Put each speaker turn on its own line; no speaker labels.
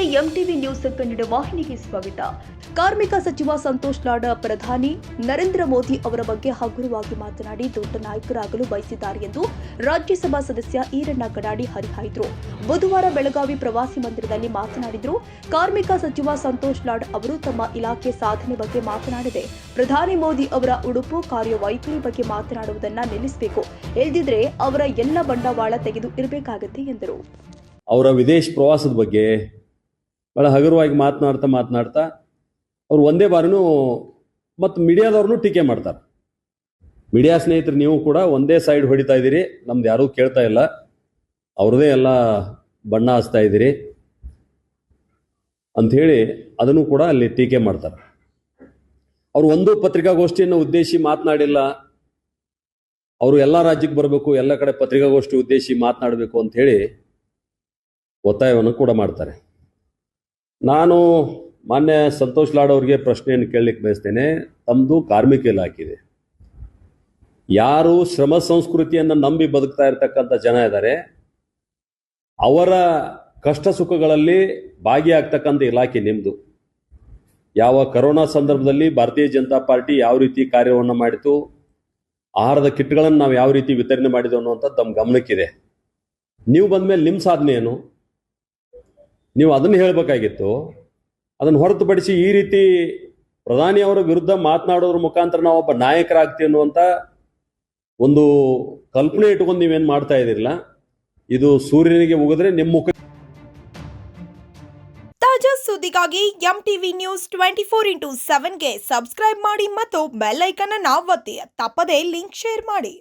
MTV news Kannada ವಾಹಿನಿಗೆ ಸ್ವಾಗತ. ಕಾರ್ಮಿಕ ಸಚಿವ ಸಂತೋಷ್ ಲಾಡ್ ಪ್ರಧಾನಿ ನರೇಂದ್ರ ಮೋದಿ ಅವರ ಬಗ್ಗೆ ಹಗುರವಾಗಿ ಮಾತನಾಡಿ ದೊಡ್ಡ ನಾಯಕರಾಗಲು ಬಯಸಿದ್ದಾರೆ ಎಂದು ರಾಜ್ಯಸಭಾ ಸದಸ್ಯ ಈರಣ್ಣ ಕಡಾಡಿ ಹರಿಹಾಯ್ದರು. ಬುಧವಾರ ಬೆಳಗಾವಿ ಪ್ರವಾಸಿ ಮಂದಿರದಲ್ಲಿ ಮಾತನಾಡಿದರು. ಕಾರ್ಮಿಕ ಸಚಿವ ಸಂತೋಷ್ ಲಾಡ್ ಅವರು ತಮ್ಮ ಇಲಾಖೆ ಸಾಧನೆ ಬಗ್ಗೆ ಮಾತನಾಡದೆ ಪ್ರಧಾನಿ ಮೋದಿ ಅವರ ಉಡುಪು ಕಾರ್ಯವೈಖರಿ ಬಗ್ಗೆ ಮಾತನಾಡುವುದನ್ನ ನಿಲ್ಲಿಸಬೇಕು. ಇಲ್ಲದಿದ್ರೆ ಅವರ ಎಲ್ಲ ಬಂಡವಾಳ ತೆಗೆದು ಇರಬೇಕಾಗುತ್ತೆ ಎಂದರು.
ಅವರ ವಿದೇಶ ಪ್ರವಾಸದ ಬಗ್ಗೆ ಬಹಳ ಹಗುರವಾಗಿ ಮಾತನಾಡ್ತಾ ಅವರು ಒಂದೇ ಬಾರಿನೂ ಮತ್ತು ಮೀಡಿಯಾದವ್ರನ್ನೂ ಟೀಕೆ ಮಾಡ್ತಾರೆ. ಮೀಡಿಯಾ ಸ್ನೇಹಿತರು ನೀವು ಕೂಡ ಒಂದೇ ಸೈಡ್ ಹೊಡಿತಾ ಇದ್ದೀರಿ, ನಮ್ದು ಯಾರೂ ಕೇಳ್ತಾ ಇಲ್ಲ, ಅವ್ರದೇ ಎಲ್ಲ ಬಣ್ಣ ಹಚ್ತಾ ಇದ್ದೀರಿ ಅಂಥೇಳಿ ಅದನ್ನು ಕೂಡ ಅಲ್ಲಿ ಟೀಕೆ ಮಾಡ್ತಾರೆ. ಅವರು ಒಂದು ಪತ್ರಿಕಾಗೋಷ್ಠಿಯನ್ನು ಉದ್ದೇಶಿಸಿ ಮಾತನಾಡಿಲ್ಲ. ಅವರು ಎಲ್ಲ ರಾಜ್ಯಕ್ಕೆ ಬರಬೇಕು, ಎಲ್ಲ ಕಡೆ ಪತ್ರಿಕಾಗೋಷ್ಠಿ ಉದ್ದೇಶಿಸಿ ಮಾತನಾಡಬೇಕು ಅಂಥೇಳಿ ಒತ್ತಾಯವನ್ನು ಕೂಡ ಮಾಡ್ತಾರೆ. ನಾನು ಮಾನ್ಯ ಸಂತೋಷ್ ಲಾಡ್ ಅವರಿಗೆ ಪ್ರಶ್ನೆಯನ್ನು ಕೇಳಲಿಕ್ಕೆ ಬಯಸ್ತೇನೆ. ತಮ್ಮದು ಕಾರ್ಮಿಕ ಇಲಾಖೆ ಇದೆ. ಯಾರು ಶ್ರಮ ಸಂಸ್ಕೃತಿಯನ್ನು ನಂಬಿ ಬದುಕ್ತಾ ಇರತಕ್ಕಂಥ ಜನ ಇದ್ದಾರೆ, ಅವರ ಕಷ್ಟ ಸುಖಗಳಲ್ಲಿ ಭಾಗಿಯಾಗ್ತಕ್ಕಂಥ ಇಲಾಖೆ ನಿಮ್ಮದು. ಯಾವ ಕರೋನಾ ಸಂದರ್ಭದಲ್ಲಿ ಭಾರತೀಯ ಜನತಾ ಪಾರ್ಟಿ ಯಾವ ರೀತಿ ಕಾರ್ಯವನ್ನು ಮಾಡಿತು, ಆಹಾರದ ಕಿಟ್ಗಳನ್ನು ನಾವು ಯಾವ ರೀತಿ ವಿತರಣೆ ಮಾಡಿದೆವು ಅನ್ನುವಂಥದ್ದು ನಮ್ಮ ಗಮನಕ್ಕಿದೆ. ನೀವು ಬಂದ ಮೇಲೆ ನಿಮ್ಮ ಸಾಧನೆ ಏನು, ನೀವು ಅದನ್ನು ಹೇಳಬೇಕಾಗಿತ್ತು. ಅದನ್ನು ಹೊರತುಪಡಿಸಿ ಈ ರೀತಿ ಪ್ರಧಾನಿ ಅವರ ವಿರುದ್ಧ ಮಾತನಾಡೋದ್ರ ಮುಖಾಂತರ ನಾವು ಒಬ್ಬ ನಾಯಕರಾಗ್ತೀವಿ ಅನ್ನುವಂಥ ಒಂದು ಕಲ್ಪನೆ ಇಟ್ಕೊಂಡು ನೀವೇನು ಮಾಡ್ತಾ ಇದ್ದೀರಲ್ಲ, ಇದು ಸೂರ್ಯನಿಗೆ ಉಗಿದ್ರೆ ನಿಮ್ಮ ಮುಖ.
ತಾಜಾ ಸುದ್ದಿಗಾಗಿ ಎಂಟಿವಿ ನ್ಯೂಸ್ 24x7ಗೆ ಸಬ್ಸ್ಕ್ರೈಬ್ ಮಾಡಿ ಮತ್ತು ಬೆಲ್ ಐಕಾನ್ ಅನ್ನು ಒತ್ತಿ. ತಪ್ಪದೇ ಲಿಂಕ್ ಶೇರ್ ಮಾಡಿ.